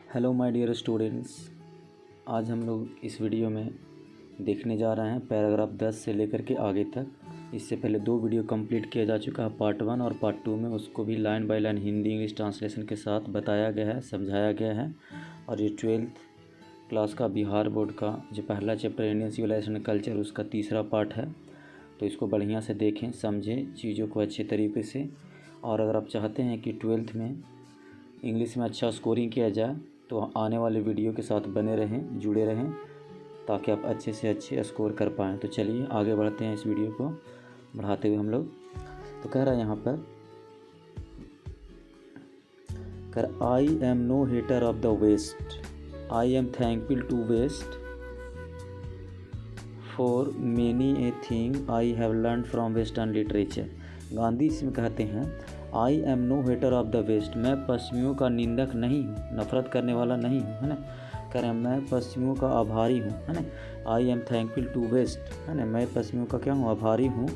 Hello my dear students. आज हम लोग इस वीडियो में देखने जा रहे हैं पैराग्राफ 10 से लेकर के आगे तक। इससे पहले 2 वीडियो कंप्लीट किया जा चुका है, पार्ट 1 और पार्ट 2 में। उसको भी line by line Hindi English translation के साथ बताया गया है, समझाया गया है। और ये 12th क्लास का बिहार बोर्ड का जो पहला chapter Indian civilization and culture, उसका तीसरा पार्ट है। तो इसको बढ़िया से देखें, समझें चीज़ों को अच्छे तरीके से। और अगर आप चाहते हैं कि 12th में इंग्लिश में अच्छा स्कोरिंग किया जाए तो आने वाले वीडियो के साथ बने रहें, जुड़े रहें, ताकि आप अच्छे से अच्छे स्कोर कर पाएँ। तो चलिए आगे बढ़ते हैं इस वीडियो को बढ़ाते हुए हम लोग। तो कह रहा है यहाँ पर I am no hater of the west, I am thankful to west for many a thing I have learn from western literature. Gandhi इसमें कहते हैं I am no hater of the west, मैं पश्चिमियों का निंदक नहीं हूँ, नफरत करने वाला नहीं हूँ, है ना। कह रहे हैं मैं पश्चिमियों का आभारी हूँ, है ना। I am thankful to west, है ना, मैं पश्चिमियों का क्या हूँ, आभारी हूँ।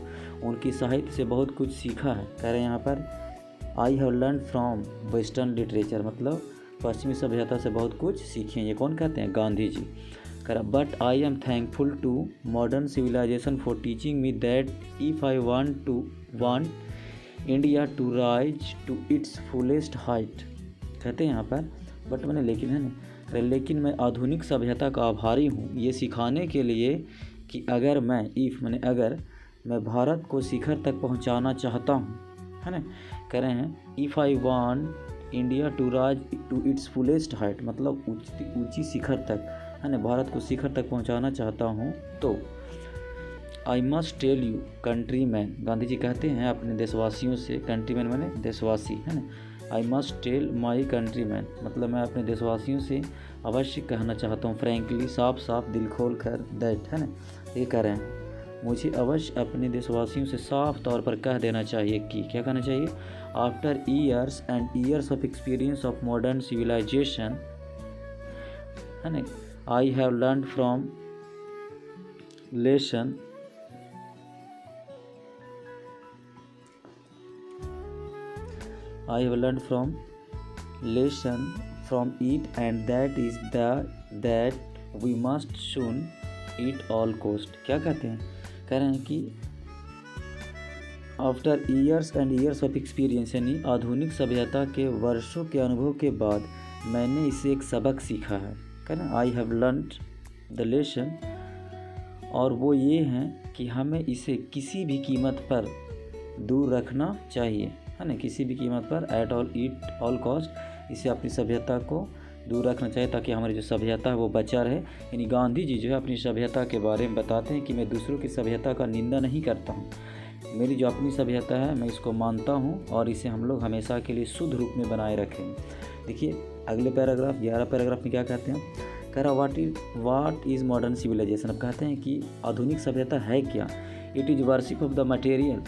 उनकी साहित्य से बहुत कुछ सीखा है। कह रहे हैं यहाँ पर आई have learn from western literature, मतलब पश्चिमी सभ्यता से बहुत कुछ सीखे। ये कौन कहते हैं? गांधी जी। कह रहा but I am thankful to modern civilization for teaching me that if I want India to rise to its fullest height. कहते हैं यहाँ पर बट मैंने लेकिन, है ना, लेकिन मैं आधुनिक सभ्यता का आभारी हूँ ये सिखाने के लिए कि अगर मैं भारत को शिखर तक पहुँचाना चाहता हूँ, है ना। कह रहे हैं if I want India to rise to its fullest height, मतलब ऊंची शिखर तक, है ना, भारत को शिखर तक पहुँचाना चाहता हूँ तो I must tell you countryman, Gandhi ji कहते हैं अपने देशवासियों से, कंट्रीमैन माने देशवासी, है ना। I must tell my countryman, मतलब मैं अपने देशवासियों से अवश्य कहना चाहता हूँ, फ्रैंकली, साफ साफ, दिल खोल कर, दैट, है ना। ये कह रहे हैं मुझे अवश्य अपने देशवासियों से साफ तौर पर कह देना चाहिए कि, क्या कहना चाहिए? After years and years of experience of modern civilization, है ना, I have learn from lesson I have learned from lesson from it, and that is that we must soon eat all cost। क्या कहते हैं? कह रहे हैं कि after years and years of experience, यानी आधुनिक सभ्यता के वर्षों के अनुभव के बाद मैंने इसे एक सबक सीखा है। कह रहे हैं I have learned the lesson, और वो ये हैं कि हमें इसे किसी भी कीमत पर दूर रखना चाहिए, है ना, किसी भी कीमत पर, एट ऑल कॉस्ट, इसे अपनी सभ्यता को दूर रखना चाहिए ताकि हमारी जो सभ्यता है वो बचा रहे। यानी गांधी जी जो है अपनी सभ्यता के बारे में बताते हैं कि मैं दूसरों की सभ्यता का निंदा नहीं करता हूँ, मेरी जो अपनी सभ्यता है मैं इसको मानता हूँ और इसे हम लोग हमेशा के लिए शुद्ध रूप में बनाए रखें। देखिए अगले पैराग्राफ 11 पैराग्राफ में क्या कहते हैं? कह रहा वाट इज़ मॉडर्न सिविलाइजेशन। अब कहते हैं कि आधुनिक सभ्यता है क्या? It is worship of the material.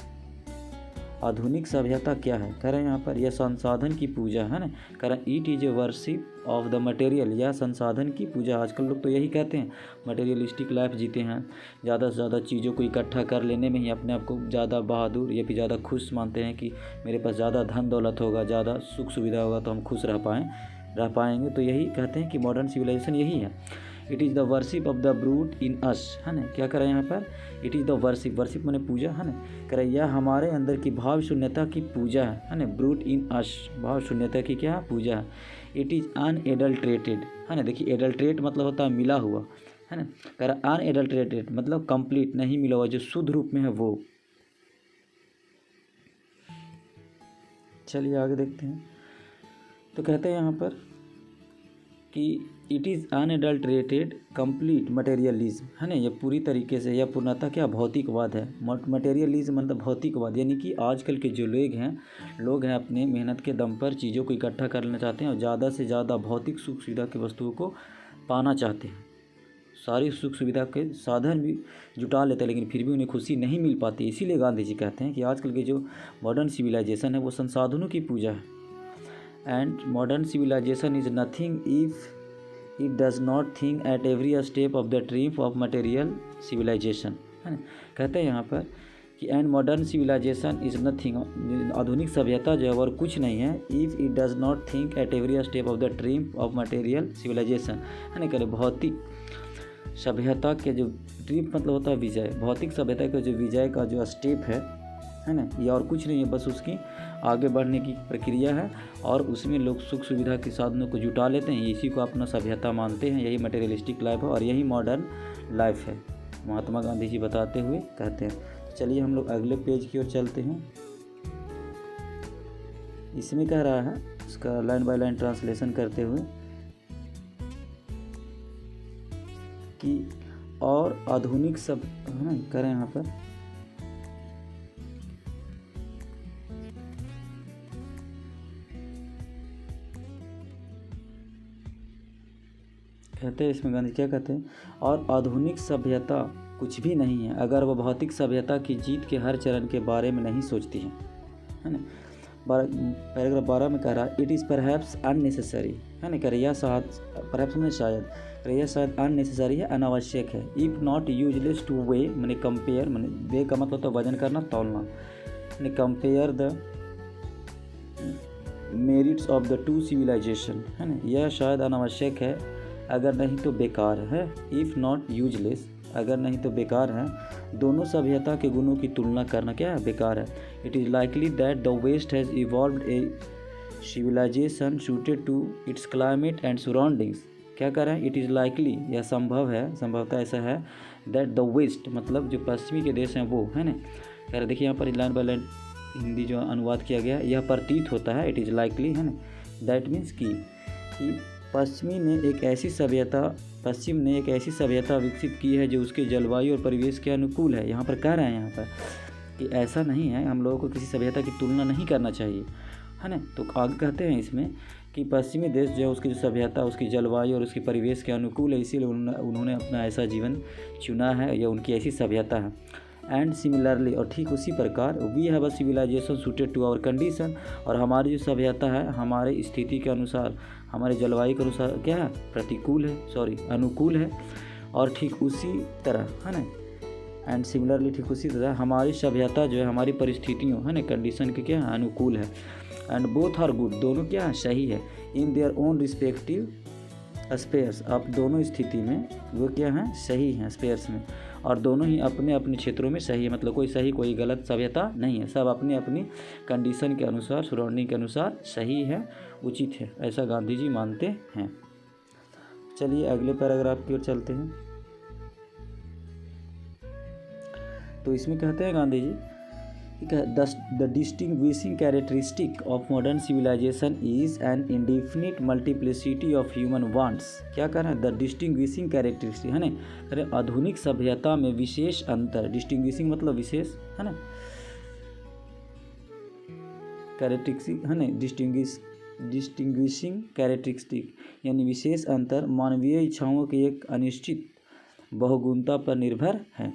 आधुनिक सभ्यता क्या है? कह रहे हैं यहाँ पर यह संसाधन की पूजा, है ना। कह रहे हैं it is a worship of the material, यह संसाधन की पूजा। आजकल लोग तो यही कहते हैं, मटेरियलिस्टिक लाइफ जीते हैं, ज़्यादा से ज़्यादा चीज़ों को इकट्ठा कर लेने में ही अपने आप को ज़्यादा बहादुर या फिर ज़्यादा खुश मानते हैं कि मेरे पास ज़्यादा धन दौलत होगा, ज़्यादा सुख सुविधा होगा तो हम खुश रह पाएंगे। तो यही कहते हैं कि मॉडर्न सिविलाइजेशन यही है। It is the worship of the brute in us, है ना। क्या करें यहाँ पर? इट इज़ द वर्शिप मैंने पूजा, है ना। करें यह हमारे अंदर की भाव शून्यता की पूजा है ना। ब्रूट इन अस, भाव शून्यता की क्या पूजा है। इट इज़ अनएडल्ट्रेटेड, है ना। देखिए एडल्ट्रेट मतलब होता है मिला हुआ, है ना। कह रहा अनएडल्ट्रेटेड मतलब कंप्लीट, नहीं मिला हुआ, जो शुद्ध रूप में है वो। चलिए आगे देखते हैं। तो कहते हैं यहाँ पर कि it is unadulterated complete materialism, है ना। ये पूरी तरीके से, यह पूर्णतः क्या भौतिकवाद है। मटेरियलिज्म मतलब भौतिकवाद, यानी कि आजकल के जो लोग हैं अपने मेहनत के दम पर चीज़ों को इकट्ठा कर लेना चाहते हैं और ज़्यादा से ज़्यादा भौतिक सुख सुविधा की वस्तुओं को पाना चाहते हैं। सारी सुख सुविधा के साधन भी जुटा लेते हैं लेकिन फिर भी उन्हें खुशी नहीं मिल पाती। इसीलिए गांधी जी कहते हैं कि आजकल के जो मॉडर्न सिविलाइजेशन है वो संसाधनों की पूजा है। And modern civilization is nothing if it does not think at every step of the triumph of material civilization, है ना। कहते हैं यहाँ पर कि and modern civilization is nothing, आधुनिक सभ्यता जो है और कुछ नहीं है, if it does not think at every step of the triumph of material civilization, है ना। करे भौतिक सभ्यता के जो ट्रिम्फ मतलब होता है विजय, भौतिक सभ्यता के जो विजय का जो स्टेप है ना, ये और कुछ नहीं है, बस उसकी आगे बढ़ने की प्रक्रिया है और उसमें लोग सुख सुविधा के साधनों को जुटा लेते हैं, इसी को अपना सभ्यता मानते हैं, यही मटेरियलिस्टिक लाइफ है और यही मॉडर्न लाइफ है, महात्मा गांधी जी बताते हुए कहते हैं। चलिए हम लोग अगले पेज की ओर चलते हैं। इसमें कह रहा है, इसका लाइन बाय लाइन ट्रांसलेशन करते हुए कि और आधुनिक सब है ना, करें यहाँ पर कहते हैं, इसमें गांधी क्या कहते हैं, और आधुनिक सभ्यता कुछ भी नहीं है अगर वह भौतिक सभ्यता की जीत के हर चरण के बारे में नहीं सोचती है ना। पैराग्राफ 12 में कह रहा है, इट इज़ परहैप्स अननेसेसरी, है ना। कह रही परहैप्स में शायद अननेसेसरी है, अनावश्यक है, if not useless two way, मैंने कंपेयर, मैंने वे का मतलब होता है वजन करना, तौलना, मैंने compare the merits of the two civilization, है ना। यह शायद अनावश्यक है, अगर नहीं तो बेकार है, इफ़ नॉट यूजलेस, अगर नहीं तो बेकार है, दोनों सभ्यता के गुणों की तुलना करना क्या है, बेकार है। It is likely that the west has evolved a civilization suited to its climate and surroundings. क्या कर रहे हैं, इट इज़ लाइकली, यह संभव है, संभवतः ऐसा है, दैट द वेस्ट मतलब जो पश्चिमी के देश हैं वो, है ना। कह रहे देखिए यहाँ पर लाइन बाय लाइन हिंदी जो अनुवाद किया गया है, यह प्रतीत होता है, इट इज़ लाइकली, है ना। दैट मीन्स कि पश्चिम ने एक ऐसी सभ्यता विकसित की है जो उसके जलवायु और परिवेश के अनुकूल है। यहाँ पर कह रहे हैं यहाँ पर कि ऐसा नहीं है, हम लोगों को किसी सभ्यता की तुलना नहीं करना चाहिए, है ना। तो आगे कहते हैं इसमें कि पश्चिमी देश जो है उसकी जो सभ्यता उसकी जलवायु और उसके परिवेश के अनुकूल है, इसीलिए उन्होंने अपना ऐसा जीवन चुना है या उनकी ऐसी सभ्यता है। एंड सिमिलरली, और ठीक उसी प्रकार, we have a civilization suited to our condition, और हमारी जो सभ्यता है हमारे स्थिति के अनुसार, हमारे जलवायु के अनुसार क्या है, अनुकूल है। और ठीक उसी तरह, है ना, एंड सिमिलरली ठीक उसी तरह हमारी सभ्यता जो है हमारी परिस्थितियों, है ना, कंडीशन के क्या है, अनुकूल है। एंड बोथ आर गुड, दोनों क्या है, सही है, in their own respective spheres, अब दोनों स्थिति में वो क्या हैं, सही हैं स्पेयर्स में, और दोनों ही अपने अपने क्षेत्रों में सही है, मतलब कोई सही कोई गलत सभ्यता नहीं है, सब अपनी अपनी कंडीशन के अनुसार, सराउंडिंग के अनुसार सही है, उचित है, ऐसा गांधी जी मानते हैं। चलिए अगले पैराग्राफ की ओर चलते हैं। तो इसमें कहते हैं Gandhi ji, the distinguishing characteristic of modern civilisation is an indefinite multiplicity of human wants. क्या कह रहे हैं, द डिस्टिंग्विशिंग कैरेक्टरिस्टिक, है ना। अरे आधुनिक सभ्यता में विशेष अंतर, डिस्टिंग्विशिंग मतलब विशेष, है ना, कैरेक्टरिस्टिक, है ना, डिस्टिंग्विशिंग कैरेक्टरिस्टिक यानी विशेष अंतर मानवीय इच्छाओं की एक अनिश्चित बहुगुणता पर निर्भर है।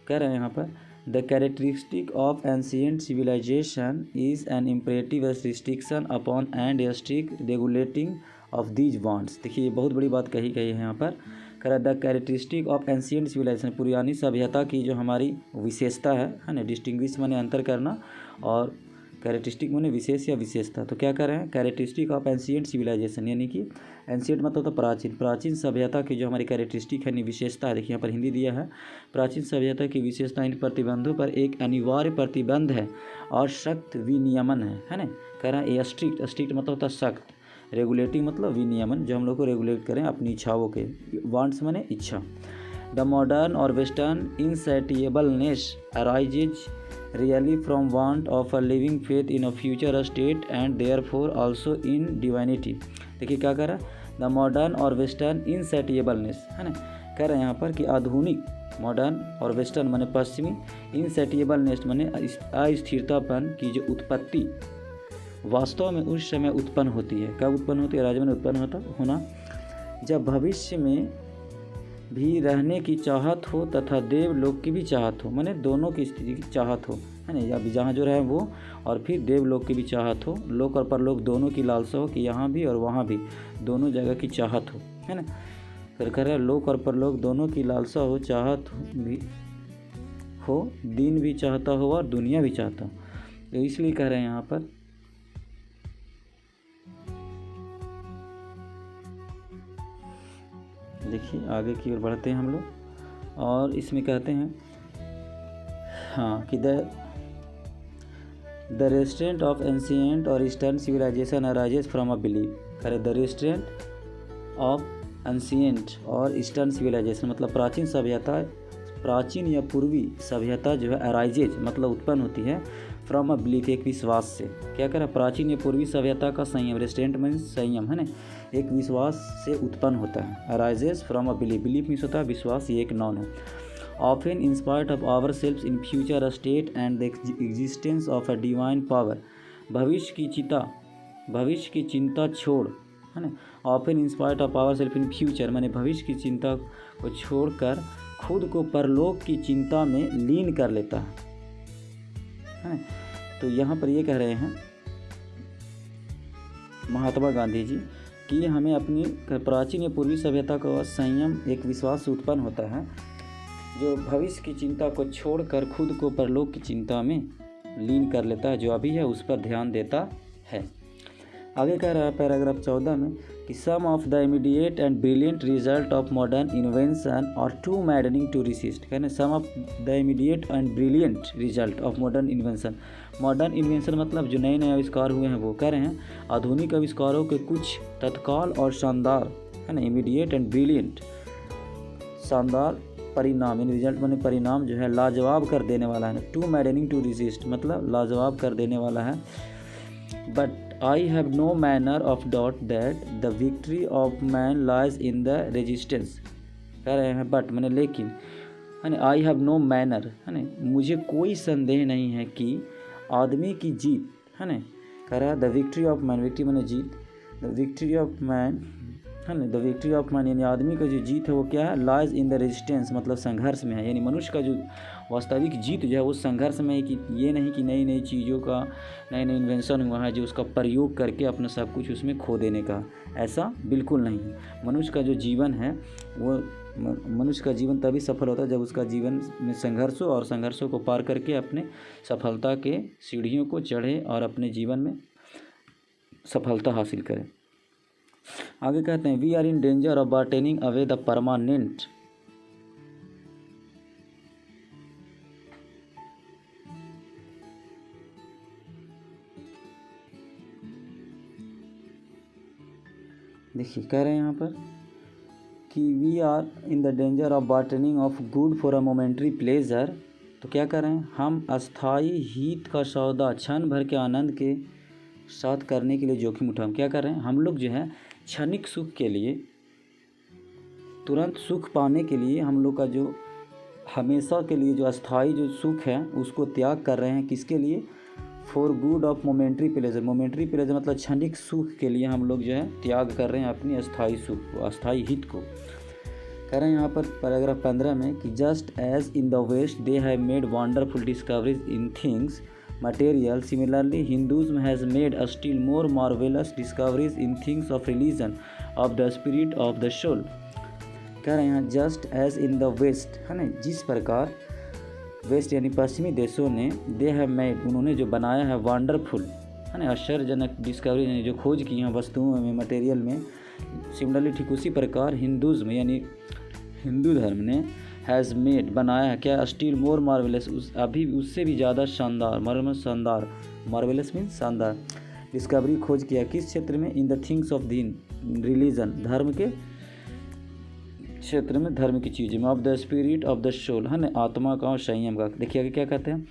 कह रहे हैं यहाँ पर, the characteristic of ancient civilization is an imperative restriction upon and a strict regulating of these wants. देखिए ये बहुत बड़ी बात कही गई है यहाँ पर। कह रहा है the characteristic of ancient civilization, पुरानी सभ्यता की जो हमारी विशेषता है ना, डिस्टिंग्विश माने अंतर करना और कैरेक्टरिस्टिक माने विशेष या विशेषता। तो क्या कर रहे हैं, कैरेक्टरिस्टिक ऑफ एंशिएंट सिविलाइजेशन, यानी कि एंशिएंट मतलब तो प्राचीन सभ्यता की जो हमारी कैरेक्टरिस्टिक है, विशेषता है। देखिए यहाँ पर हिंदी दिया है, प्राचीन सभ्यता की विशेषता इन प्रतिबंधों पर एक अनिवार्य प्रतिबंध है और सख्त विनियमन है ना। कह रहा है स्ट्रिक्ट मतलब होता है सख्त, रेगुलेटिंग मतलब विनियमन, जो हम लोग को रेगुलेट करें अपनी इच्छाओं के, वांट्स माने इच्छा। द मॉडर्न और western insatiableness arises really from want of a living faith in a future state and therefore also in divinity। देखिए क्या कह रहा है, द मॉडर्न और वेस्टर्न इनसैटिएबलनेस, है ना। कह रहे हैं यहाँ पर कि आधुनिक, मॉडर्न और वेस्टर्न माने पश्चिमी, इनसैटिएबलनेस माने अस्थिरतापन की जो उत्पत्ति वास्तव में उस समय उत्पन्न होती है। कब उत्पन्न होती है, राजमन उत्पन्न होना जब भविष्य में भी रहने की चाहत हो तथा देवलोक की भी चाहत हो, माने दोनों की स्थिति की चाहत हो, है ना, या जहाँ जो रहे वो, और फिर देवलोक की भी चाहत हो, लोक और परलोक दोनों की लालसा हो कि यहाँ भी और वहाँ भी दोनों जगह की चाहत हो, है ना। फिर कह रहे हैं लोक और परलोक दोनों की लालसा हो, चाहत भी हो, दिन भी चाहता हो और दुनिया भी चाहता हो। तो इसलिए कह रहे हैं यहाँ पर देखिए आगे की ओर बढ़ते हैं हम लोग, और इसमें कहते हैं हाँ कि द रेस्ट्रेंट ऑफ एंशिएंट और eastern civilization arises from a belief. करे द रेस्ट्रेंट ऑफ एंशिएंट और ईस्टर्न सिविलाइजेशन मतलब प्राचीन सभ्यता, प्राचीन या पूर्वी सभ्यता जो है अराइजेज मतलब उत्पन्न होती है फ्रॉम अ बिलीफ एक विश्वास से। क्या करा, प्राचीन या पूर्वी सभ्यता का संयम, रेस्ट्रेंट मीन्स संयम है ना, एक विश्वास से उत्पन्न होता है। Arises from a belief, belief means होता है विश्वास, ये एक नॉन है। Often in spite of our self in future state and the existence of a divine power. भविष्य की चिंता छोड़ है ना, often in spite of our self in future मैंने भविष्य की चिंता को छोड़कर खुद को परलोक की चिंता में लीन कर लेता है। तो यहाँ पर ये कह रहे हैं महात्मा गांधी जी कि हमें अपनी प्राचीन या पूर्वी सभ्यता का संयम एक विश्वास से उत्पन्न होता है जो भविष्य की चिंता को छोड़कर खुद को परलोक की चिंता में लीन कर लेता है, जो अभी है उस पर ध्यान देता है। आगे कह रहा है पैराग्राफ 14 में कि some of the immediate and brilliant result of modern invention और टू मैडनिंग टू रिसिस्ट। कहने some of the immediate and brilliant result of modern invention. Modern invention मतलब जो नए नए आविष्कार हुए हैं वो कह रहे हैं आधुनिक आविष्कारों के कुछ तत्काल और शानदार है ना, इमीडिएट एंड ब्रिलियंट शानदार परिणाम, यानी रिजल्ट माने परिणाम जो है लाजवाब कर देने वाला है। टू मैडनिंग टू रिसिस्ट मतलब लाजवाब कर देने वाला है। But I have no manner of doubt that the victory of man lies in the resistance। कह रहे हैं बट मैंने लेकिन है ना, I have no manner है ना, मुझे कोई संदेह नहीं है कि आदमी की जीत है ना, कह रहा है the victory of man, victory मैंने जीत, द विक्ट्री ऑफ मैन है ना, द विक्ट्री ऑफ मैन यानी आदमी का जो जीत है वो क्या है, लाइज इन द रेजिस्टेंस मतलब संघर्ष में है। यानी मनुष्य का जो वास्तविक जीत जो है वो संघर्ष में है, कि ये नहीं कि नई नई चीज़ों का नए नए इन्वेंशन हुआ है जो उसका प्रयोग करके अपना सब कुछ उसमें खो देने का, ऐसा बिल्कुल नहीं है। मनुष्य का जो जीवन है वो मनुष्य का जीवन तभी सफल होता है जब उसका जीवन में संघर्ष हो और संघर्षों को पार करके अपने सफलता के सीढ़ियों को चढ़े और अपने जीवन में सफलता हासिल करें। आगे कहते हैं we are in danger of bartering away the permanent. देखिए कह रहे हैं यहाँ पर कि we are in the danger of bartering of good for a momentary pleasure. तो क्या कर रहे हैं, हम अस्थाई हित का सौदा क्षण भर के आनंद के साथ करने के लिए जोखिम उठाएं। क्या कर रहे हैं, हम लोग जो है क्षणिक सुख के लिए, तुरंत सुख पाने के लिए हम लोग का जो हमेशा के लिए जो अस्थाई जो सुख है उसको त्याग कर रहे हैं। किसके लिए, for good of momentary pleasure. Momentary pleasure मतलब क्षणिक सुख के लिए हम लोग जो है त्याग कर रहे हैं अपनी अस्थाई सुख को, अस्थाई हित को। कह रहे हैं यहाँ पर पैराग्राफ 15 में कि just as in the West they have made wonderful discoveries in things material, similarly Hinduism has made a still more marvelous discoveries in things of religion, of the spirit of the soul। कह रहे हैं just as in the west है ना, जिस प्रकार waste यानी पश्चिमी देशों ने they have made उन्होंने जो बनाया है वंडरफुल है ना, आश्चर्यजनक डिस्कवरी ने जो खोज की हैं वस्तुओं में, मटेरियल में, सिमिलरली ठीक उसी प्रकार हिंदुज़्म यानी हिंदू धर्म ने हैज़ मेड बनाया है क्या, स्टिल मोर मार्वेलस अभी उससे भी ज़्यादा शानदार, शानदार, मार्वेलस मीन्स शानदार डिस्कवरी खोज किया। किस क्षेत्र में, in the things of the religion धर्म के क्षेत्र में, धर्म की चीज़ें में, of the spirit of the soul है ना, आत्मा का और संयम का। देखिए आगे क्या कहते हैं,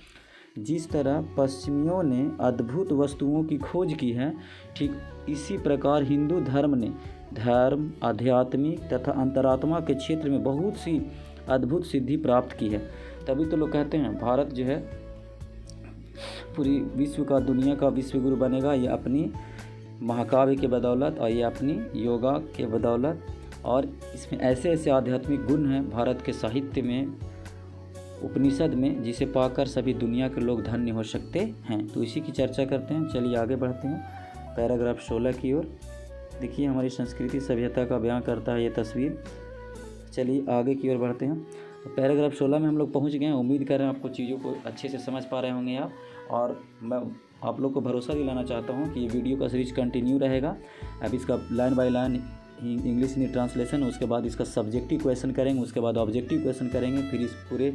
जिस तरह पश्चिमियों ने अद्भुत वस्तुओं की खोज की है ठीक इसी प्रकार हिंदू धर्म ने धर्म, आध्यात्मिक तथा अंतरात्मा के क्षेत्र में बहुत सी अद्भुत सिद्धि प्राप्त की है। तभी तो लोग कहते हैं भारत जो है पूरी विश्व का, दुनिया का विश्व गुरु बनेगा, ये अपनी महाकाव्य के बदौलत और ये अपनी योगा के बदौलत, और इसमें ऐसे ऐसे आध्यात्मिक गुण हैं भारत के साहित्य में, उपनिषद में, जिसे पाकर सभी दुनिया के लोग धन्य हो सकते हैं। तो इसी की चर्चा करते हैं। चलिए आगे बढ़ते हैं पैराग्राफ 16 की ओर। देखिए हमारी संस्कृति सभ्यता का बयां करता है ये तस्वीर। चलिए आगे की ओर बढ़ते हैं। पैराग्राफ 16 में हम लोग पहुँच गए हैं। उम्मीद कर रहे हैं आपको चीज़ों को अच्छे से समझ पा रहे होंगे आप, और मैं आप लोग को भरोसा दिलाना चाहता हूँ कि ये वीडियो का सीरीज कंटिन्यू रहेगा। अब इसका line by line English Hindi translation, उसके बाद इसका सब्जेक्टिव क्वेश्चन करेंगे, उसके बाद ऑब्जेक्टिव क्वेश्चन करेंगे, फिर इस पूरे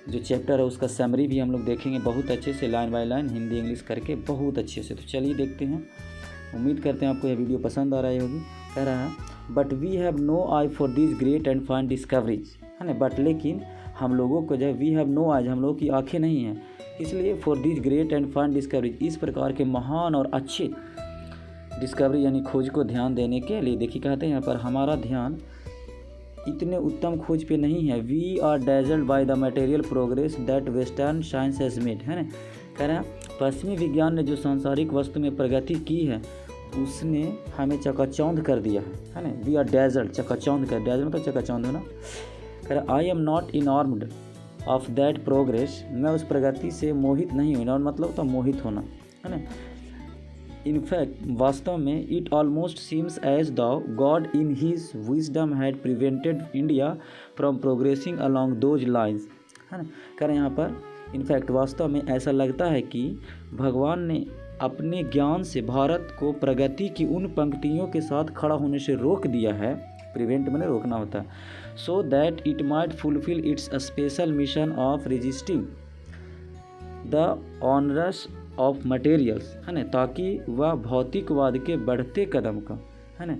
जो चैप्टर है उसका समरी भी हम लोग देखेंगे बहुत अच्छे से, line by line Hindi English करके बहुत अच्छे से। तो चलिए देखते हैं। उम्मीद करते हैं आपको यह वीडियो पसंद आ रही होगी। कह रहा है but we have no eye for this great and fine discoveries, है ना। बट लेकिन हम लोगों को जो वी हैव नो आइज, हम लोगों की आँखें नहीं हैं, इसलिए for this great and fine discoveries, इस प्रकार के महान और अच्छे डिस्कवरी यानी खोज को ध्यान देने के लिए। देखिए कहते हैं यहाँ पर हमारा ध्यान इतने उत्तम खोज पे नहीं है। We are dazzled by the material progress that western science has made, है ना। कह रहे हैं पश्चिमी विज्ञान ने जो सांसारिक वस्तु में प्रगति की है उसने हमें चकाचौंध कर दिया है ना। वी आर डैजल्ड, चकाचौंध कर, डैजल्ड मतलब चकाचौंध होना। कह रहे I am not enamoured of that progress, मैं उस प्रगति से मोहित नहीं हूँ। मतलब तो मोहित होना, है ना। इनफैक्ट वास्तव में it almost seems as though God in his wisdom had prevented India from progressing along those lines, है ना। कह रहे हैं यहाँ पर इनफैक्ट वास्तव में ऐसा लगता है कि भगवान ने अपने ज्ञान से भारत को प्रगति की उन पंक्तियों के साथ खड़ा होने से रोक दिया है। प्रिवेंट मैंने रोकना होता है। So that it might fulfil it's special mission of resisting the onerous of materials, है ना, ताकि वह भौतिकवाद के बढ़ते कदम का, है ना,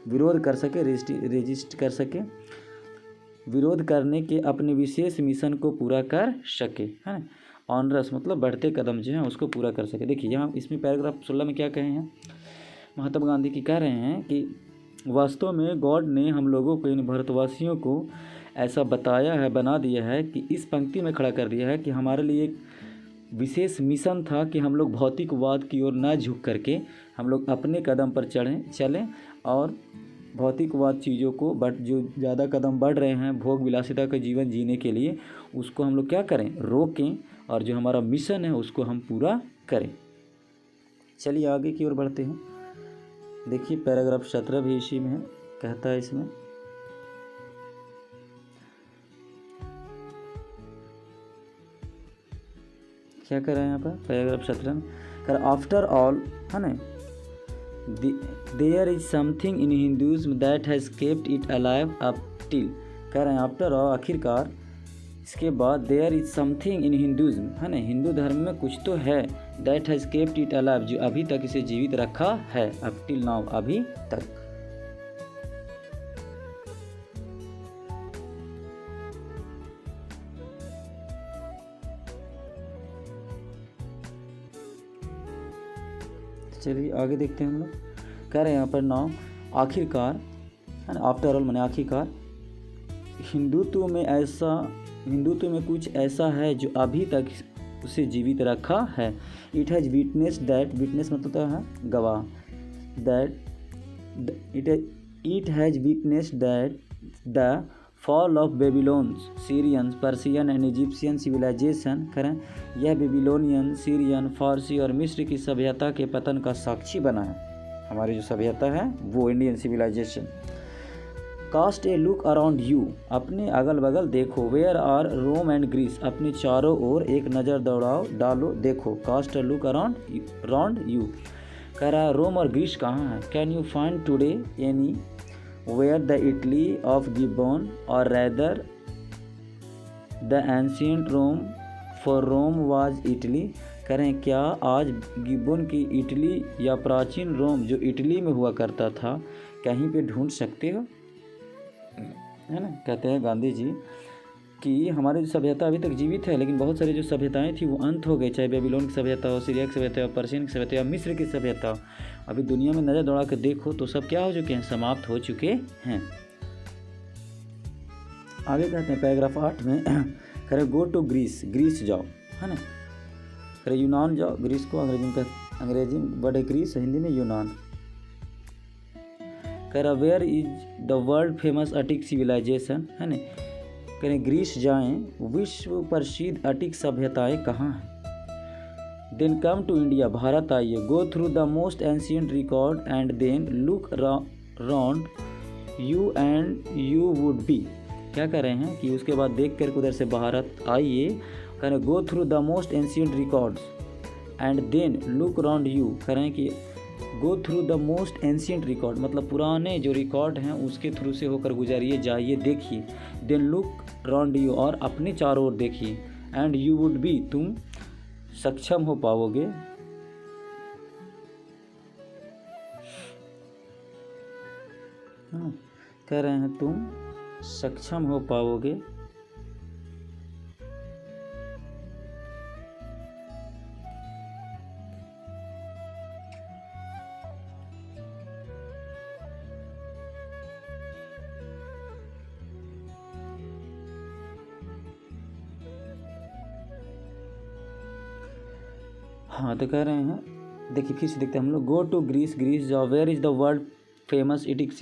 विरोध कर सके, रेजिस्ट कर सके, विरोध करने के अपने विशेष मिशन को पूरा कर सके, है ना। ऑनरस मतलब बढ़ते कदम जो हैं उसको पूरा कर सके। देखिए यहाँ इसमें पैराग्राफ 16 में क्या कहे हैं महात्मा गांधी की, कह रहे हैं कि वास्तव में गॉड ने हम लोगों को, इन भारतवासियों को ऐसा बताया है, बना दिया है कि इस पंक्ति में खड़ा कर दिया है कि हमारे लिए एक विशेष मिशन था कि हम लोग भौतिकवाद की ओर न झुक करके हम लोग अपने कदम पर चलें और भौतिकवाद चीज़ों को जो ज़्यादा कदम बढ़ रहे हैं भोग विलासिता का जीवन जीने के लिए, उसको हम लोग क्या करें, रोकें, और जो हमारा मिशन है उसको हम पूरा करें। चलिए आगे की ओर बढ़ते हैं। देखिए पैराग्राफ 17 भी इसी में है। कहता है इसमें क्या कर रहे हैं यहाँ पर पैराग्राफ 17 में, कर आफ्टर ऑल, है ना, there is something in Hinduism that has kept it alive up till. कह रहे हैं आफ्टर ऑल, आखिरकार, इसके बाद there is something in Hinduism, है ना, हिंदू धर्म में कुछ तो है, that has kept it alive, जो अभी तक इसे जीवित रखा है, अप टिल नाउ, अभी तक। चलिए आगे देखते हैं हम लोग। कह रहे हैं यहाँ पर नाउ, आखिरकार, है ना, आफ्टर ऑल माने आखिरकार, हिंदुत्व में कुछ ऐसा है जो अभी तक उसे जीवित रखा है। It has witness that, witness मतलब है गवाह, that it has witness that the fall of Babylons, Syrians, Persian and Egyptian civilisation. करें यह बेबीलोनियन, सीरियन, फारसी और मिस्र की सभ्यता के पतन का साक्षी बना है। हमारी जो सभ्यता है वो Indian civilisation. Cast a look around you, अपने अगल बगल देखो। Where are Rome and Greece, अपने चारों ओर एक नज़र डालो देखो। Cast a look around you, कह रहा है रोम और ग्रीस कहाँ है। Can you find today anywhere the Italy of Gibbon और rather the ancient Rome, for Rome was Italy. करें क्या आज गिब्बन की इटली या प्राचीन रोम जो इटली में हुआ करता था कहीं पे ढूंढ सकते हो, है ना। कहते हैं गांधी जी कि हमारी जो सभ्यता अभी तक जीवित है, लेकिन बहुत सारी जो सभ्यताएं थी वो अंत हो गई, चाहे बेबीलोन की सभ्यता हो, सीरिया की सभ्यता हो, पर्शियन की सभ्यता हो, मिस्र की सभ्यता हो। अभी दुनिया में नज़र दौड़ा कर देखो तो सब क्या हो चुके हैं, समाप्त हो चुके हैं। आगे कहते हैं पैराग्राफ 8 में, करें गो टू ग्रीस, ग्रीस जाओ, है ना। करें यूनान जाओ, ग्रीस को अंग्रेजी वर्ड है ग्रीस, हिंदी में यूनान। करें where is the world famous Attic civilisation, है ना। करें ग्रीस जाएं, विश्व प्रसिद्ध अटिक सभ्यताएं कहाँ हैं। Then come to India, Bharat आइए। Go through the most ancient record and then look round you and you would be, क्या कर रहे हैं कि उसके बाद देख कर उधर से भारत आइए, कह रहे go through the most ancient records and then look around you. कह रहे हैं कि go through the most ancient record, मतलब पुराने जो रिकॉर्ड हैं उसके थ्रू से होकर गुजरिए, जाइए, देखिए। देन लुक अराउंड यू, और अपने चारों ओर देखिए। एंड यू वुड बी, तुम सक्षम हो पाओगे, कह रहे हैं तुम सक्षम हो पाओगे हाँ, तो कह रहे हैं, देखिए फिर से देखते हैं हम लोग। गो टू ग्रीस, ग्रीस जाओ। Where is the world famous Attic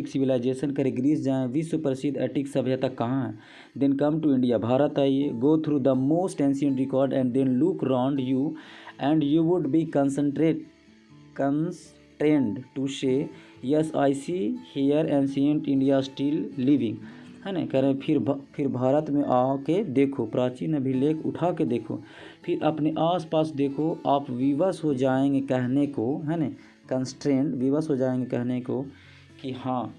civilisation, करे ग्रीस जाएँ, विश्व प्रसिद्ध एटिक सभ्यता कहाँ है। Then come to India, Bharat आइए। Go through the most ancient record and then look round you and you would be constrained to say yes I see here ancient India still living, है ना। कह रहे हैं फिर भारत में आके देखो, प्राचीन अभिलेख उठा के देखो, फिर अपने आसपास देखो, आप विवश हो जाएंगे कहने को, है ना, कंस्ट्रेंड, विवश हो जाएंगे कहने को कि हाँ,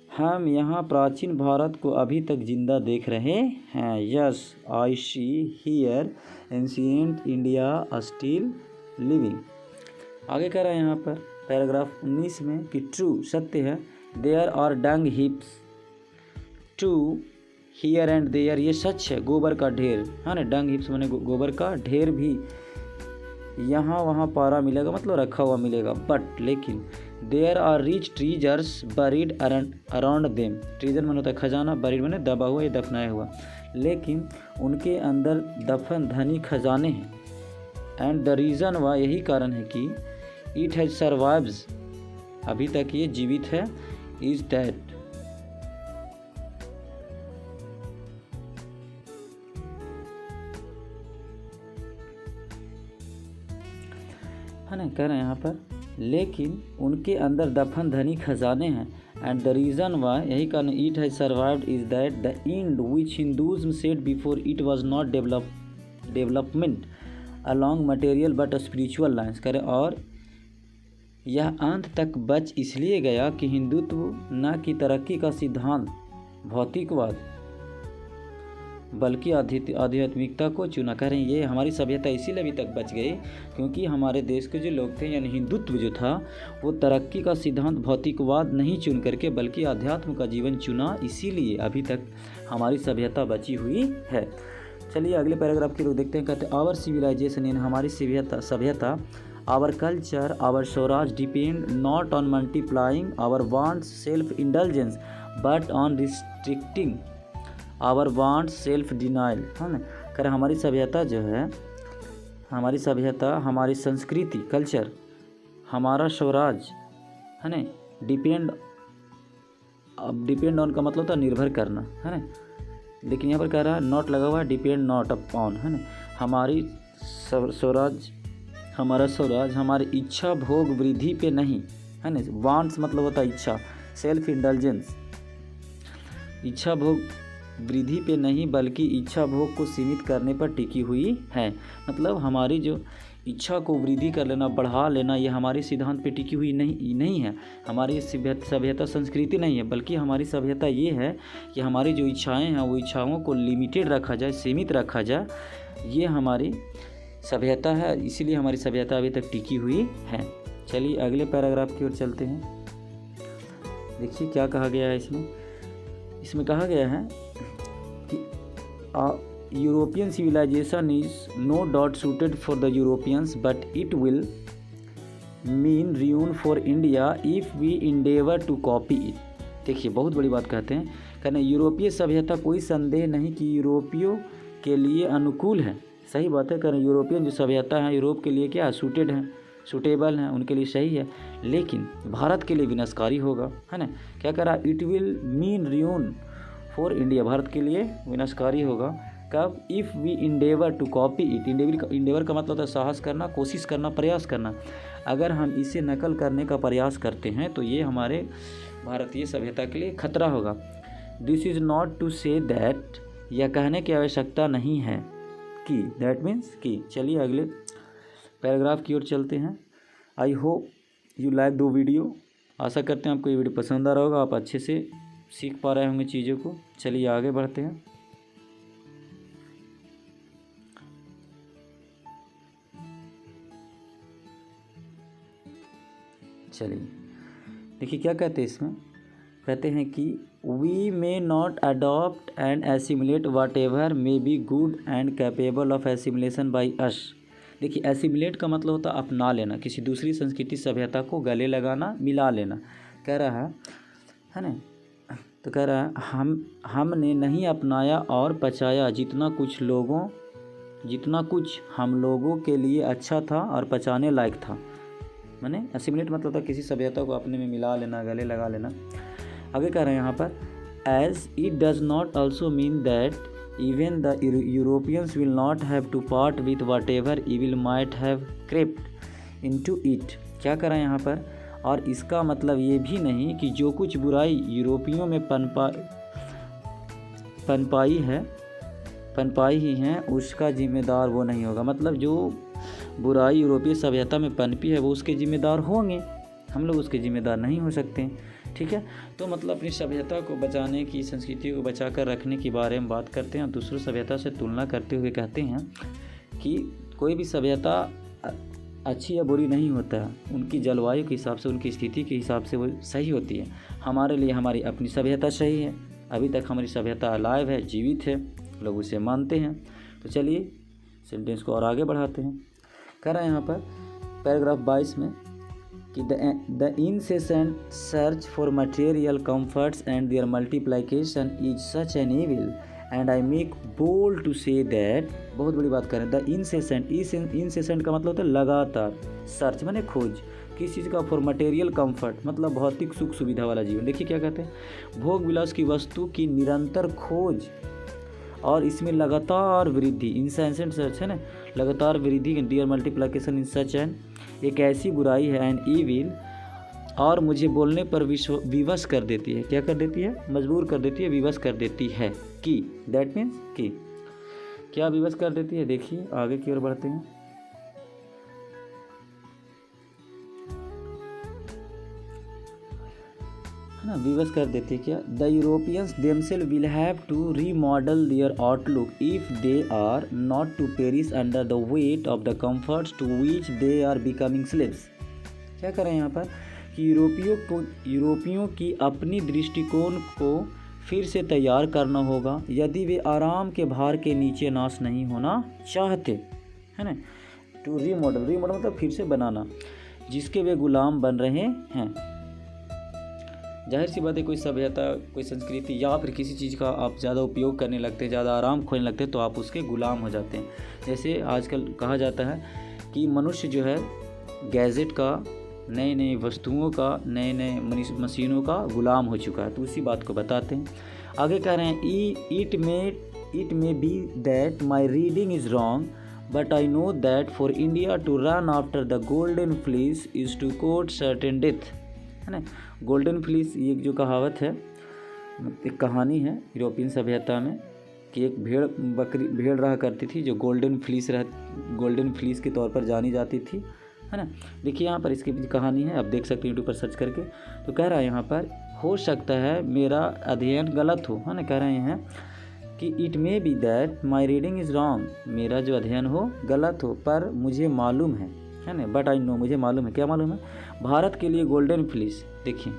हम यहाँ प्राचीन भारत को अभी तक जिंदा देख रहे हैं। Yes I see here ancient India still living. आगे कह रहे हैं यहाँ पर पैराग्राफ 19 में कि ट्रू, सत्य है, there are dung heaps to here and there, ये सच है, गोबर का ढेर, है ना। डंग हिप्स माने गोबर का ढेर भी यहाँ वहाँ पारा मिलेगा, मतलब रखा हुआ मिलेगा। बट लेकिन there are rich treasures buried around them, treasure माने होता है खजाना, बरीड माने दबा हुआ या दफनाया हुआ, लेकिन उनके अंदर दफन धनी खजाने हैं। एंड द रीज़न वाई, यही कारण है कि इट हैज सर्वाइव्स, अभी तक ये जीवित है, इज दैट, है ना। कह रहे हैं यहाँ पर, लेकिन उनके अंदर दफन धनी खजाने हैं। एंड द रीज़न वाई, यही कारण it has survived is that the and which हिंदुज़्म said before it was not development along material but spiritual lines. करें, और यह अंत तक बच इसलिए गया कि हिंदुत्व न कि तरक्की का सिद्धांत भौतिकवाद बल्कि आध्यात्मिकता को चुना। कह रहे हैं ये हमारी सभ्यता इसीलिए अभी तक बच गई क्योंकि हमारे देश के जो लोग थे, यानी हिंदुत्व जो था, वो तरक्की का सिद्धांत भौतिकवाद नहीं चुन करके बल्कि आध्यात्म का जीवन चुना, इसीलिए अभी तक हमारी सभ्यता बची हुई है। चलिए अगले पैराग्राफ की ओर देखते हैं। कहते हैं आवर सिविलाइजेशन, इन हमारी सभ्यता, our culture, our swaraj depend not on multiplying our wants self indulgence but on restricting our want self denial, है ना। कर हमारी सभ्यता जो है, हमारी सभ्यता, हमारी संस्कृति, कल्चर, हमारा स्वराज, है ना, डिपेंड ऑन का मतलब होता है निर्भर करना, है ना, लेकिन यहाँ पर कह रहा है नॉट लगा हुआ है, डिपेंड नॉट अपॉन, है ना। हमारी स्वराज, हमारा स्वराज हमारी इच्छा भोग वृद्धि पे नहीं, है ना। वांट्स मतलब होता है इच्छा, सेल्फ इंडल्जेंस इच्छा भोग वृद्धि पे नहीं बल्कि इच्छा भोग को सीमित करने पर टिकी हुई है। मतलब हमारी जो इच्छा को वृद्धि कर लेना, बढ़ा लेना, ये हमारे सिद्धांत पे टिकी हुई नहीं है। हमारी सभ्यता संस्कृति नहीं है, बल्कि हमारी सभ्यता ये है कि हमारी जो इच्छाएं हैं वो इच्छाओं को लिमिटेड रखा जाए, सीमित रखा जाए, ये हमारी सभ्यता है, इसीलिए हमारी सभ्यता अभी तक टिकी हुई है। चलिए अगले पैराग्राफ की ओर चलते हैं। देखिए क्या कहा गया है इसमें कहा गया है कि European civilisation is no doubt suited for the Europeans but it will mean ruin for India if we endeavour to copy it. देखिए बहुत बड़ी बात कहते हैं, कहना यूरोपीय सभ्यता कोई संदेह नहीं कि यूरोपियों के लिए अनुकूल है, सही बात है। कहना यूरोपियन जो सभ्यता है यूरोप के लिए क्या सूटेड है, सूटेबल हैं, उनके लिए सही है, लेकिन भारत के लिए विनाशकारी होगा, है ना। क्या कह रहा है, it will mean ruin for India, Bharat के लिए विनाशकारी होगा। कब, if we endeavour to copy it, endeavour का मतलब होता है साहस करना, कोशिश करना, प्रयास करना। अगर हम इसे नकल करने का प्रयास करते हैं तो ये हमारे भारतीय सभ्यता के लिए खतरा होगा। This is not to say that, यह कहने की आवश्यकता नहीं है कि, दैट मीन्स कि। चलिए अगले पैराग्राफ की ओर चलते हैं। आई होप यू लाइक दो वीडियो। आशा करते हैं आपको ये वीडियो पसंद आ रहा होगा, आप अच्छे से सीख पा रहे होंगे चीज़ों को। चलिए आगे बढ़ते हैं। चलिए देखिए क्या कहते हैं इसमें। कहते हैं कि we may not adopt and assimilate whatever may be good and capable of assimilation by us. देखिए एसिमुलेट का मतलब होता है अपना लेना, किसी दूसरी संस्कृति सभ्यता को गले लगाना, मिला लेना। कह रहा है ना, तो कह रहा है हमने नहीं अपनाया और पचाया जितना कुछ हम लोगों के लिए अच्छा था और पचाने लायक था। माने एसिमुलेट मतलब था किसी सभ्यता को अपने में मिला लेना, गले लगा लेना। आगे कह रहे हैं यहाँ पर, as it does not also mean that even the Europeans will not have to part with whatever evil might have crept into it. क्या कह रहे हैं यहाँ पर, और इसका मतलब ये भी नहीं कि जो कुछ बुराई यूरोपियों में पनपाई ही है उसका जिम्मेदार वो नहीं होगा। मतलब जो बुराई यूरोपीय सभ्यता में पनपी है वो उसके जिम्मेदार होंगे, हम लोग उसके जिम्मेदार नहीं हो सकते। ठीक है, तो मतलब अपनी सभ्यता को बचाने की, संस्कृति को बचा कर रखने के बारे में बात करते हैं। दूसरों सभ्यता से तुलना करते हुए कहते हैं कि कोई भी सभ्यता अच्छी या बुरी नहीं होता है, उनकी जलवायु के हिसाब से, उनकी स्थिति के हिसाब से वो सही होती है। हमारे लिए हमारी अपनी सभ्यता सही है, अभी तक हमारी सभ्यता अलाइव है, जीवित है, लोग उसे मानते हैं। तो चलिए सेंटेंस को और आगे बढ़ाते हैं। कह रहे हैं यहाँ पर पैराग्राफ 22 में कि the incessant search for material comforts and their multiplication is such an evil and I make bold to say that, बहुत बड़ी बात करें, द incessant का मतलब होता है लगातार, सर्च माने खोज, किस चीज़ का, फॉर मटेरियल कंफर्ट मतलब भौतिक सुख सुविधा वाला जीवन। देखिए क्या कहते हैं, भोग विलास की वस्तु की निरंतर खोज और इसमें लगातार वृद्धि, इंसेंसेंट सर्च है ना, लगातार वृद्धि, dear multiplication in such an, एक ऐसी बुराई है, एन ईविल, और मुझे बोलने पर विवश कर देती है। क्या कर देती है, मजबूर कर देती है, विवश कर देती है कि, दैट मीन्स कि, क्या विवश कर देती है। देखिए आगे की ओर बढ़ते हैं। ना विवश कर देती है क्या, the Europeans themselves will have to remodel their outlook if they are not to perish under the weight of the comforts to which they are becoming slaves. क्या कर रहे हैं यहाँ पर कि यूरोपियों की अपनी दृष्टिकोण को फिर से तैयार करना होगा यदि वे आराम के भार के नीचे नाश नहीं होना चाहते, है ना। टू रीमॉडल मतलब फिर से बनाना, जिसके वे गुलाम बन रहे हैं। जाहिर सी बात है, कोई सभ्यता, कोई संस्कृति या फिर किसी चीज़ का आप ज़्यादा उपयोग करने लगते हैं, ज़्यादा आराम खोजने लगते हैं, तो आप उसके गुलाम हो जाते हैं। जैसे आजकल कहा जाता है कि मनुष्य जो है गैजेट का, नई नई वस्तुओं का, नए नए मशीनों का गुलाम हो चुका है। तो उसी बात को बताते हैं। आगे कह रहे हैं, it may be that my reading is wrong but I know that for India to run after the golden fleece is to court certain death, है ना। गोल्डन फ्लीस ये जो कहावत है, एक कहानी है यूरोपियन सभ्यता में कि एक भेड़ रहा करती थी जो गोल्डन फ्लीस के तौर पर जानी जाती थी, है ना। देखिए यहाँ पर इसकी कहानी है, आप देख सकते हैं यूट्यूब पर सर्च करके। तो कह रहा है यहाँ पर, हो सकता है मेरा अध्ययन गलत हो, है ना। कह रहे हैं कि it may be that my reading is wrong, मेरा जो अध्ययन हो गलत हो, पर मुझे मालूम है ना, बट आई नो, मुझे मालूम है। क्या मालूम है, भारत के लिए गोल्डन फ्लीस, देखिए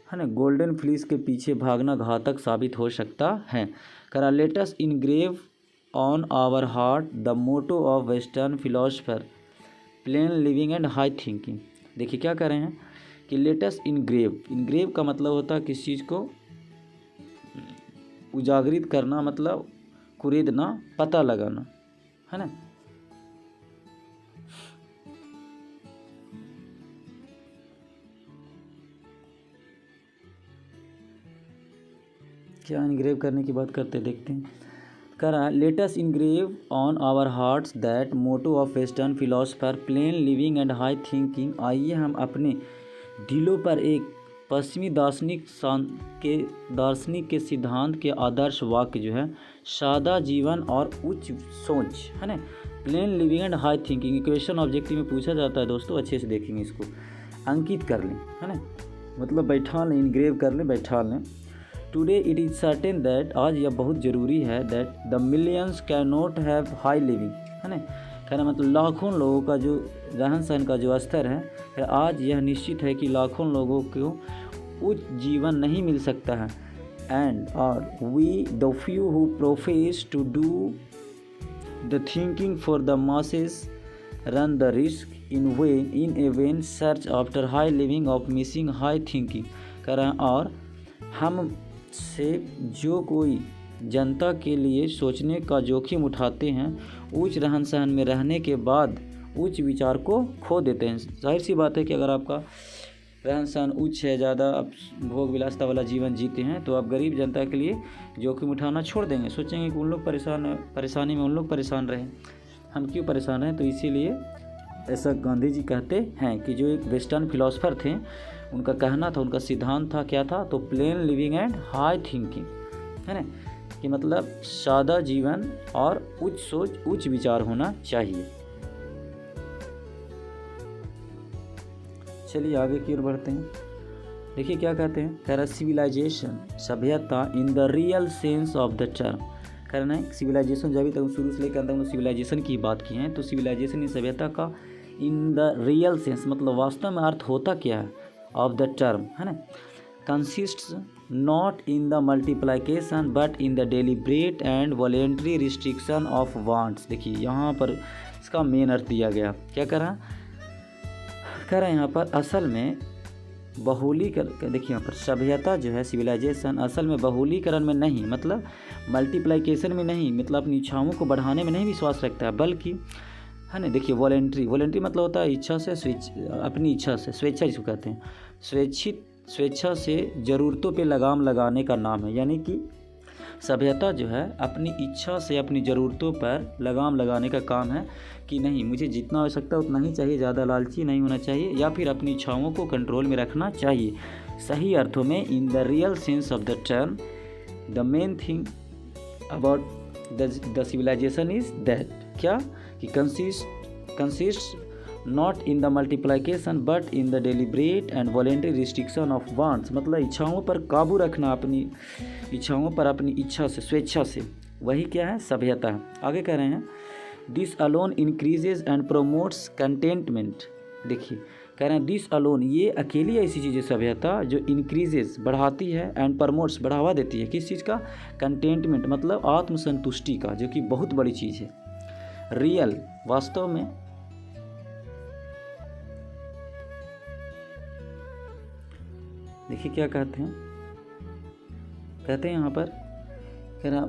है ना, गोल्डन फ्लीस के पीछे भागना घातक साबित हो सकता है। करा, let us engrave on our heart the motto of western philosopher, plain living and high thinking. देखिए क्या कर रहे हैं कि लेट अस इनग्रेव का मतलब होता है किसी चीज़ को उजागरित करना, मतलब कुरेदना, पता लगाना, है ना। क्या इनग्रेव करने की बात करते देखते हैं। करा let us engrave on our hearts that motto of western philosopher plain living and high thinking. आइए हम अपने दिलों पर एक पश्चिमी दार्शनिक के सिद्धांत के आदर्श वाक्य जो है सादा जीवन और उच्च सोच है ना, plane living and high thinking. Question objective में पूछा जाता है दोस्तों, अच्छे से देखेंगे इसको, अंकित कर लें है ना, मतलब बैठा लें, इनग्रेव कर लें, बैठा लें। Today it is certain that, आज यह बहुत ज़रूरी है, that the millions can not have high living है ना, कहना मतलब लाखों लोगों का जो रहन सहन का जो स्तर है, आज यह निश्चित है कि लाखों लोगों को उच्च जीवन नहीं मिल सकता है। And are we the few who profess to do the thinking for the masses run the risk in a vain search after high living of missing high thinking. कह रहे हैं और हम से जो कोई जनता के लिए सोचने का जोखिम उठाते हैं, उच्च रहन सहन में रहने के बाद उच्च विचार को खो देते हैं। जाहिर सी बात है कि अगर आपका रहन सहन उच्च है, ज़्यादा आप भोग विलासता वाला जीवन जीते हैं, तो आप गरीब जनता के लिए जोखिम उठाना छोड़ देंगे, सोचेंगे कि उन लोग परेशानी में उन लोग परेशान रहें, हम क्यों परेशान हैं। तो इसीलिए ऐसा गांधी जी कहते हैं कि जो एक वेस्टर्न फिलोसफर थे, उनका कहना था, उनका सिद्धांत था, क्या था, तो plane living and high thinking है ना, कि मतलब सादा जीवन और उच्च सोच, उच्च विचार होना चाहिए। चलिए आगे की ओर बढ़ते हैं। देखिए क्या कहते हैं, कह रहा सिविलाइजेशन, सभ्यता इन the real sense of the term. कह रहे हैं सिविलाइजेशन, जब तक शुरू से लेकर अंत तक सिविलाइजेशन की बात की है, तो सिविलाइजेशन इन सभ्यता का इन द रियल सेंस मतलब वास्तव में अर्थ होता क्या है ऑफ द टर्म है ना, consists not in the multiplication but in the deliberate and voluntary restriction of wants. देखिए यहाँ पर इसका मेन अर्थ दिया गया, क्या कह रहा है यहाँ पर असल में बहुलीकरण। देखिए यहाँ पर सभ्यता जो है सिविलाइजेशन असल में बहुलीकरण में नहीं, मतलब मल्टीप्लिकेशन में नहीं, मतलब अपनी इच्छाओं को बढ़ाने में नहीं विश्वास रखता है, बल्कि है ना, देखिए वॉलेंट्री मतलब होता है इच्छा से, अपनी इच्छा से, स्वेच्छा जिसको कहते हैं, स्वेच्छा से ज़रूरतों पे लगाम लगाने का नाम है। यानी कि सभ्यता जो है अपनी इच्छा से अपनी ज़रूरतों पर लगाम लगाने का काम है, कि नहीं मुझे जितना हो सकता है उतना ही चाहिए, ज़्यादा लालची नहीं होना चाहिए, या फिर अपनी इच्छाओं को कंट्रोल में रखना चाहिए। सही अर्थों में in the real sense of the term the main thing about the civilisation is that, क्या कि consist not in the multiplication but in the deliberate and voluntary restriction of wants, मतलब इच्छाओं पर काबू रखना, अपनी इच्छाओं पर अपनी इच्छा से, स्वेच्छा से, वही क्या है, सभ्यता है। आगे कह रहे हैं this alone increases and promotes contentment. देखिए कह रहे हैं दिस अलोन, ये अकेली ऐसी चीज़ है सभ्यता जो इंक्रीजेज बढ़ाती है एंड प्रमोट्स बढ़ावा देती है, किस चीज़ का, कंटेंटमेंट मतलब आत्मसंतुष्टि का, जो कि बहुत बड़ी चीज़ है। रियल वास्तव में देखिए क्या कहते हैं यहाँ पर, कह रहा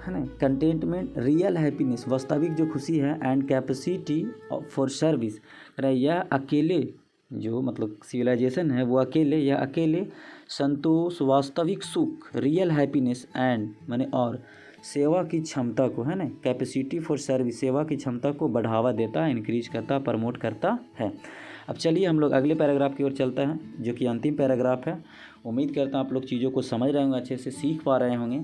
है ना, कंटेंटमेंट रियल हैप्पीनेस, वास्तविक जो खुशी है, एंड कैपेसिटी फॉर सर्विस। कह रहा है यह अकेले जो मतलब सिविलाइजेशन है वो अकेले संतोष, वास्तविक सुख, रियल हैप्पीनेस एंड माने और सेवा की क्षमता को, है ना, कैपेसिटी फॉर सर्विस, सेवा की क्षमता को बढ़ावा देता है, इंक्रीज करता, प्रमोट करता है। अब चलिए हम लोग अगले पैराग्राफ की ओर चलते हैं, जो कि अंतिम पैराग्राफ है। उम्मीद करता हूँ आप लोग चीज़ों को समझ रहे होंगे, अच्छे से सीख पा रहे होंगे,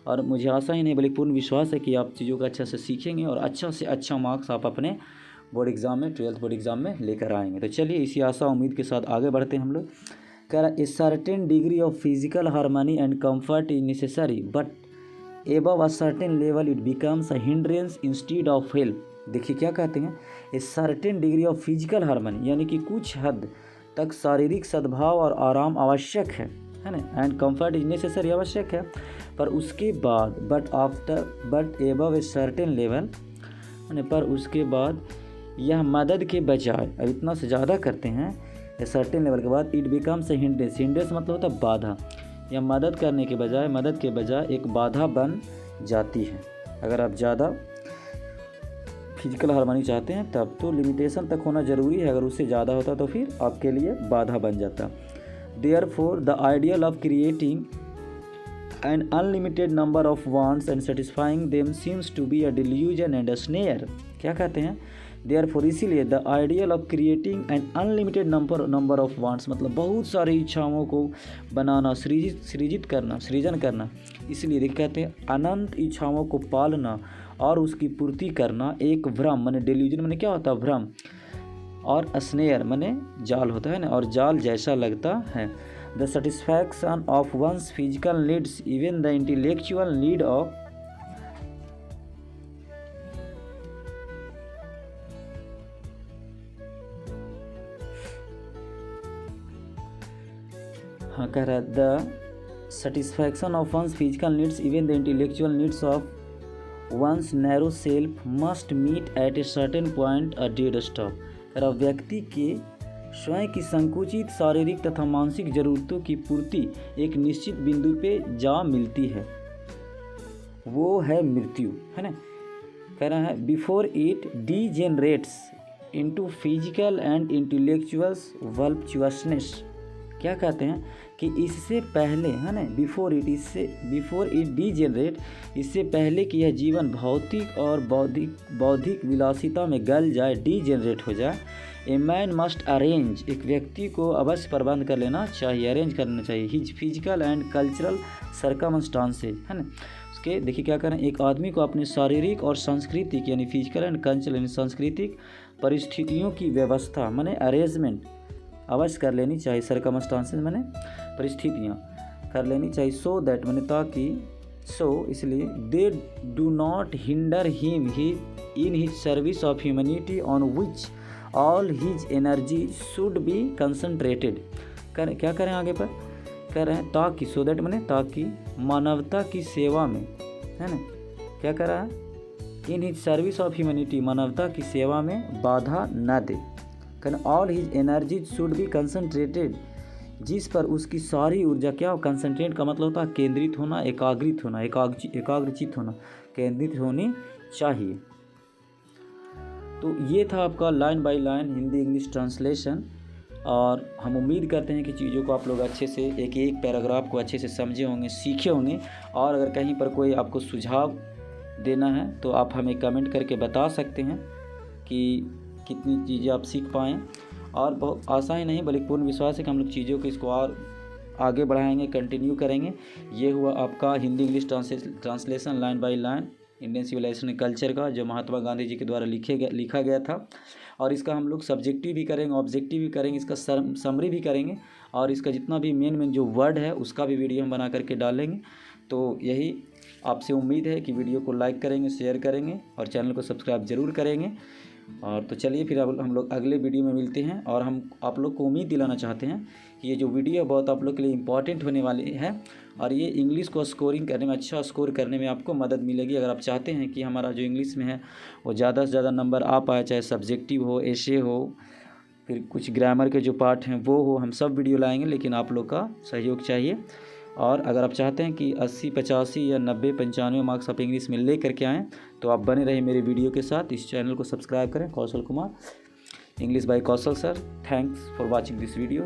और मुझे आशा ही नहीं बल्कि पूर्ण विश्वास है कि आप चीज़ों को अच्छे से सीखेंगे और अच्छा से अच्छा मार्क्स आप अपने बोर्ड एग्ज़ाम में, 12th बोर्ड एग्ज़ाम में लेकर आएंगे। तो चलिए इसी आशा उम्मीद के साथ आगे बढ़ते हैं हम लोग। कह रहा a certain degree of physical harmony and comfort is necessary but above a certain level it becomes a hindrance instead of help. देखिए क्या कहते हैं, a certain degree of physical harmony, यानी कि कुछ हद तक शारीरिक सद्भाव और आराम आवश्यक है ना, एंड कंफर्ट इज नेसेसरी, आवश्यक है, पर उसके बाद but above a certain level, पर उसके बाद यह मदद के बजाय, अब इतना से ज़्यादा करते हैं ए सर्टेन लेवल के बाद, it becomes a hindrance, hindrance मतलब होता है बाधा, या मदद के बजाय एक बाधा बन जाती है। अगर आप ज़्यादा फिजिकल हार्मनी चाहते हैं तब तो लिमिटेशन तक होना ज़रूरी है, अगर उससे ज़्यादा होता तो फिर आपके लिए बाधा बन जाता। Therefore the ideal of creating an unlimited number of wants and satisfying them seems to be a delusion and a snare। क्या कहते हैं, therefore इसीलिए the ideal of creating an unlimited number of wants, मतलब बहुत सारी इच्छाओं को बनाना, सृजन करना, इसलिए देखिए कहते हैं अनंत इच्छाओं को पालना और उसकी पूर्ति करना एक भ्रम, माने डेल्यूजन माने क्या होता है, भ्रम, और स्नेयर माने जाल होता है ना, और जाल जैसा लगता है। The satisfaction of one's physical needs, even the intellectual need of कह रहा है the satisfaction of one's physical needs, even the intellectual needs of one's narrow self must meet at a certain point a dead stop। कह रहा व्यक्ति के स्वयं की संकुचित शारीरिक तथा मानसिक जरूरतों की पूर्ति एक निश्चित बिंदु पे जा मिलती है, वो है मृत्यु, है ना। कह रहा है before it degenerates into physical and intellectuals voluptuousness. क्या कहते हैं कि इससे पहले, है ना, बिफोर इट डीजेनरेट, इससे पहले कि यह जीवन भौतिक और बौद्धिक विलासिता में गल जाए, डीजेनरेट हो जाए, ए मैन मस्ट अरेंज, एक व्यक्ति को अवश्य प्रबंध कर लेना चाहिए, अरेंज करना चाहिए, his physical and cultural circumstances, है ना। उसके देखिए क्या करें, एक आदमी को अपने शारीरिक और सांस्कृतिक यानी फिजिकल एंड कल्चरल यानी सांस्कृतिक परिस्थितियों की व्यवस्था माने अरेंजमेंट अवश्य कर लेनी चाहिए, सर्कमस्टांसेस माने परिस्थितियाँ कर लेनी चाहिए, सो दैट माने ताकि, सो इसलिए they do not hinder him in his service of humanity on which all his energy should be concentrated. क्या करें आगे पर, कह रहे हैं ताकि, सो दैट माने ताकि मानवता की सेवा में, है ना, क्या कर रहा है, in his service of humanity, मानवता की सेवा में बाधा न दे, कहना all his energy should be concentrated, जिस पर उसकी सारी ऊर्जा, क्या हो, कंसंट्रेट का मतलब होता है केंद्रित होना, एकाग्रित होना, एकाग्रचित होना, केंद्रित होनी चाहिए। तो ये था आपका line by line Hindi English translation, और हम उम्मीद करते हैं कि चीज़ों को आप लोग अच्छे से एक एक पैराग्राफ को अच्छे से समझे होंगे, सीखे होंगे, और अगर कहीं पर कोई आपको सुझाव देना है तो आप हमें कमेंट करके बता सकते हैं कि कितनी चीज़ें आप सीख पाएँ। और बहुत आशा ही नहीं बल्कि पूर्ण विश्वास है कि हम लोग चीज़ों को इसको और आगे बढ़ाएंगे, कंटिन्यू करेंगे। ये हुआ आपका Hindi English translation line by line Indian civilisation culture का, जो महात्मा गांधी जी के द्वारा लिखा गया था, और इसका हम लोग सब्जेक्टिव भी करेंगे, ऑब्जेक्टिव भी करेंगे, इसका समरी भी करेंगे, और इसका जितना भी मेन जो वर्ड है उसका भी वीडियो हम बना करके डालेंगे। तो यही आपसे उम्मीद है कि वीडियो को लाइक करेंगे, शेयर करेंगे और चैनल को सब्सक्राइब ज़रूर करेंगे। और तो चलिए फिर हम लोग अगले वीडियो में मिलते हैं, और हम आप लोग को उम्मीद दिलाना चाहते हैं कि ये जो वीडियो है बहुत आप लोग के लिए इम्पॉर्टेंट होने वाली है, और ये इंग्लिश को स्कोरिंग करने में, अच्छा स्कोर करने में आपको मदद मिलेगी। अगर आप चाहते हैं कि हमारा जो इंग्लिश में है वो ज़्यादा से ज़्यादा नंबर आ पाए, चाहे सब्जेक्टिव हो, एशे हो, फिर कुछ ग्रामर के जो पार्ट हैं वो हो, हम सब वीडियो लाएँगे, लेकिन आप लोग का सहयोग चाहिए। और अगर आप चाहते हैं कि 80, 85 या 90, 95 मार्क्स आप इंग्लिश में ले करके आएँ, तो आप बने रहिए मेरे वीडियो के साथ। इस चैनल को सब्सक्राइब करें, Kaushal Kumar English by Kaushal sir. Thanks for watching this video.